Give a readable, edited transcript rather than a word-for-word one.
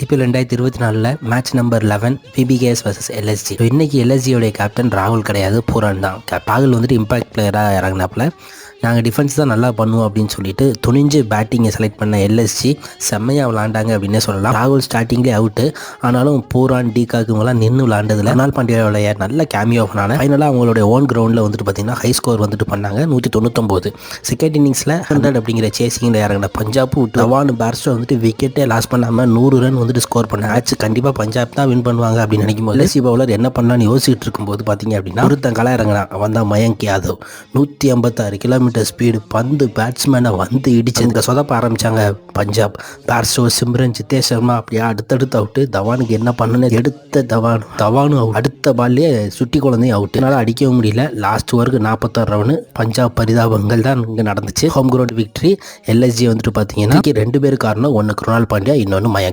IPL 2024 match number 11 PBKS vs LSG. இன்னைக்கு எல்எஸ்ஜியோடைய captain ராகுல் கிடையாது, பூரான் தான். ராகுல் வந்துட்டு இம்பாக்ட் பிளேயராக இறங்கினாப்புல. நாங்கள் டிஃபென்ஸ் தான் நல்லா பண்ணுவோம் அப்படின்னு சொல்லிட்டு துணிஞ்சு பேட்டிங்கை செலக்ட் பண்ண எல்எஸ்ஜி செம்மையாக விளாண்டாங்க அப்படின்னே சொல்லலாம். ராகுல் ஸ்டார்டிங்லேயே அவுட்டு, ஆனாலும் பூரான் டிகாக்குங்கெல்லாம் நின்று விளாண்டதில் கர்னால் பாண்டியாவுடைய நல்ல கேமியோ பண்ணாங்க. ஃபைனலாக அவங்களுடைய ஓன் கிரவுண்டில் வந்துட்டு பார்த்தீங்கன்னா ஹை ஸ்கோர் வந்துட்டு பண்ணாங்க 199. செகண்ட் இன்னிங்ஸில் 100 அப்படிங்கிற சேசிங்கில் இறங்கின பஞ்சாப் விட்டு தவான் பேர்ஸ்டோ வந்துட்டு விக்கெட்டே லாஸ் பண்ணாமல் 100 ரன் வந்துட்டு ஸ்கோர் பண்ண மேட்ச் கண்டிப்பாக பஞ்சாப் தான் வின் பண்ணுவாங்க அப்படின்னு நினைக்கும் போது எல்எஸ்ஜி பவுலர் என்ன பண்ணலான்னு யோசிச்சுட்டு இருக்கும்போது பார்த்தீங்க அப்படின்னா ஒருத்தன் களை இறங்கினான். அவன் தான் மயங்க் யாதவ். 156 கிலோமீட்டர் ஸ்பீடு பந்து பேட்ஸ்மேனை வந்து இடிச்சு இந்த சொதப்ப ஆரம்பிச்சாங்க பஞ்சாப். பேர்ஸ்டோ, சிம்ரன், ஜிதேஷ் சர்மா அப்படியே அடுத்தடுத்து அவுட்டு. தவானுக்கு என்ன பண்ணுன்னு எடுத்த தவானு அடுத்த பால்லேயே சுட்டி குழந்தையும் அவுட்டு. என்னால் அடிக்கவும் முடியல. லாஸ்ட் ஓவருக்கு 46 ரன். பஞ்சாப் பரிதாபங்கள் தான் இங்கே நடந்துச்சு. Home ground victory. எல்எஸ்ஜி வந்துட்டு பார்த்தீங்கன்னா 2 பேர் காரணம். ஒன்று கர்னால் பாண்டியா, இன்னொன்று